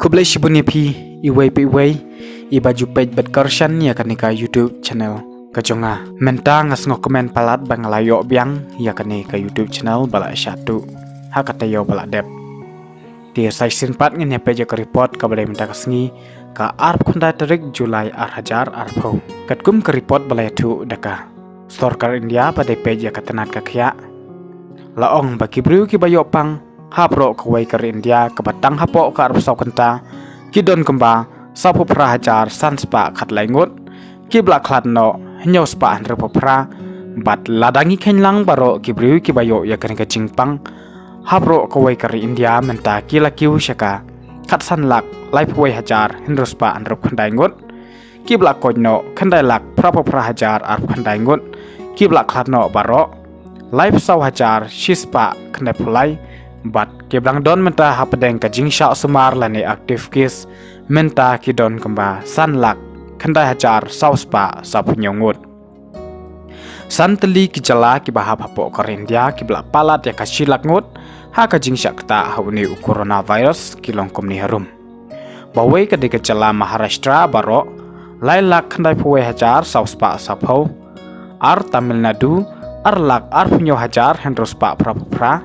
Kublai shibuni pi iway pi iway baju page bat karshan ya kanika YouTube channel kajonga menta ngas komen palat banglayo biang ya kanika YouTube channel bala syatu hakatayo bala dep dia sai sinpat ngin ya page ka report ka balai menta kasngi ka arp khunda tarik Julai hajar arpo katkum ka report balai tu daka Storkar India pada page ya katanat ka khya laong baki briu ki bayo pang hapro kawai kar India kebatang hapo ka arp saw kenta kidon kemba sapu prahajar sanspa khat laingut ki blak khat no nyaw spa andre popra bat ladangi khenlang baro ki briu ki bayo ya kan ka jingpang hapro kawai kar India menta ki lakiu shaka khat san lak lai pwai hajar hindrospa andre khandai ngut ki blak koj no khandai lak prapo prahajar arp khandai ngut ki blak khat no baro live saw hajar shispa khandai pulai bat keblang don menta hapadeng ka jingsha semar lani aktif kis menta kidon kemba sanlak khandai hajar sauspa sapunyongut santeli kijala ki bahap hapo korindia ki blak palat ya kasilak ngut ha ka jingsha kta hauni coronavirus kilong komni harum bawai ka de kecala Maharashtra baro lailak khandai phuai hajar sauspa sapho ar Tamil Nadu ar lak ar punyo hajar hendrospa prapupra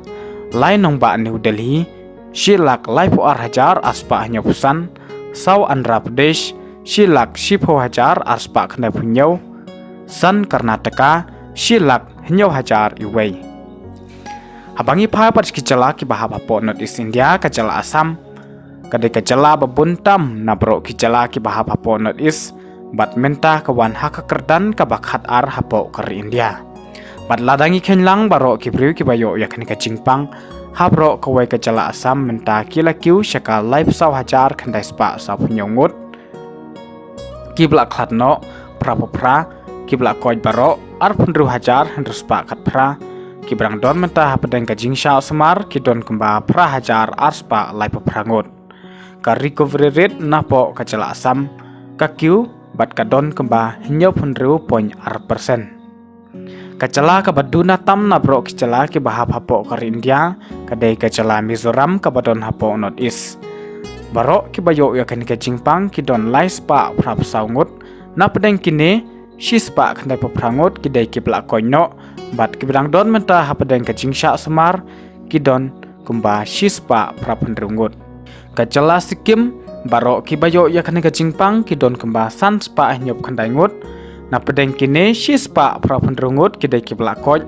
lai nong ba New Delhi shilak lai pu ar hajar aspa hanya pusan sau Andhra Pradesh shilak shipo hajar aspa kena punyau san Karnataka shilak hanya hajar iway habangi pa pat kicala ki bahap hapo North East India kacala Assam kade kacala babuntam nabro kicala ki bahap hapo North East bat menta kawan haka kerdan kabakhat ar hapo kar India bat ladangi khenlang baro kibriu ki bayo yakni ka jingpang hapro kawai ka jala Assam menta kila kiu shaka live saw hajar khandai spa sa punyongut kibla khatno prapopra kibla koj baro ar pundru hajar hendru spa khat pra kibrang don menta hapadeng ka jingsha semar kidon kemba pra hajar ar spa live prangut ka recovery rate napo ka jala Assam ka kiu bat ka don kemba hinyo pundru point ar persen kacala ka baduna tam na bro kicala ki bahap hapo kar India kadai kacala Mizoram ka badon hapo North East baro ki bayo ya kan ka jingpang ki don lai spa prap saungut na pedeng kini shispa khandai poprangut ki dai ki blak koino bat ki bidang don menta hapadeng ka jingsha semar ki don kumba shispa prap hendrungut kacala Sikkim baro ki bayo ya kan ka jingpang ki don kumba san spa nyop khandai ngut na pedeng kini shispa prapendrungut kidai ki blak koj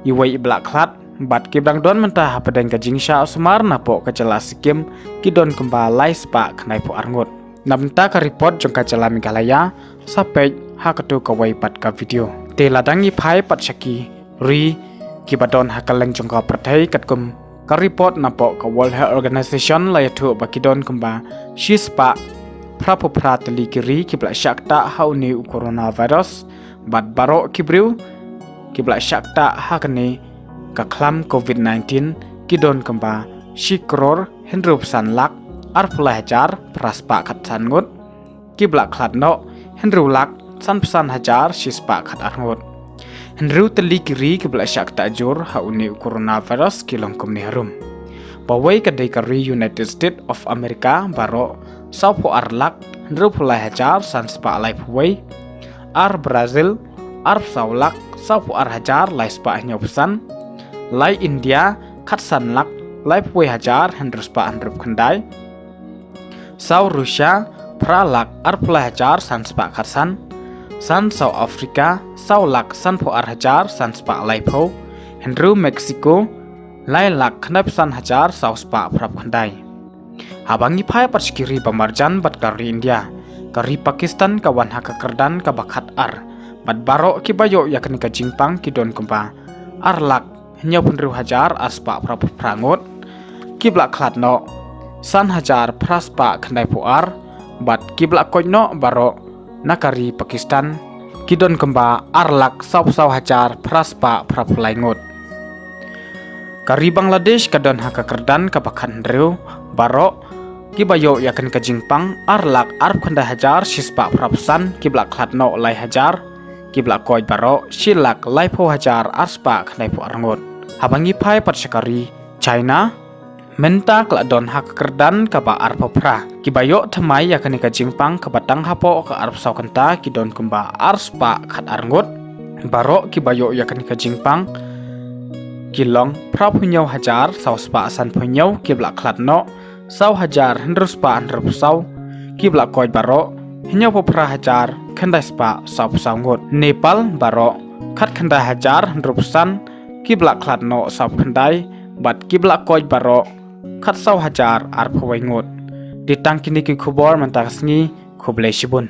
iwai blak klat bat ki blang don menta pedeng ka jingsha semar napo kacala Sikkim ki don kemba lai spa khnai po arngut na menta ka report jong kacala Meghalaya sapej hakatu kawai pat ka video te ladangi phai pat shaki ri ki badon hakaleng jong ka prathai katkum ka report napo ka World Health Organization layatu bakidon kemba shispa prapo prateli kiri kibla syakta hauni coronavirus bat baro kibriu kibla syakta hakani ka klam COVID-19 kidon kemba shikror hendrup sanlak arpula hajar praspa khat sangut kibla khatno hendru lak san pesan hajar shispa khat arngut hendru teli kiri kibla syakta jur hauni coronavirus kilong komni harum bawai kadai kari United States of America baro saupo arlak hendru pulai hajar san spa lai puai ar Brazil ar saulak saupo ar hajar lai spa nyopesan lai India khat san lak lai puai hajar hendru spa hendru khandai sau Rusia pralak ar pulai hajar san spa khatsan san South Africa saulak san po ar hajar san spa lai po hendru Mexico lai lak khandai san hajar sau spa prap khandai habangi phai parskiri pamarjan bat kari India kari Pakistan kawan haka kerdan ka bakhat ar bat baro ki bayo yakni ka jingpang ki don kempa ar lak hanya pundru hajar aspa prap prangut ki blak khatno san hajar praspa khandai pu ar bat ki blak koino baro nakari Pakistan ki don kemba ar lak saw hajar praspa prap laingut kari Bangladesh kadon haka kerdan ka bakhat ndreu baro ki bayo yakan ka jingpang ar lak arp khanda hajar shispa prapsan ki blak khatno lai hajar ki blak koj baro shilak lai pho hajar arspa khandai po arngot habangi phai pat shakari China Menta kladon hak kerdan kaba arpopra. Kibayo thamai yakani ka jingpang kabatang hapo ka arpsau kanta kidon kumba arspa khat arngot. Baro kibayo yakani ka jingpang kilong prapunyau hajar sauspa san punyau kibla kladno sau hajar hendruspa andrupsau kibla koi baro hinyau popra hajar khandai spa sau ngot. Nepal baro khat khandai hajar hendrupsan kibla kladno sau khandai bat kibla koi baro khat sau hajar arpawai ngot. Ditang kini ki khubor mantasngi khublai shibun.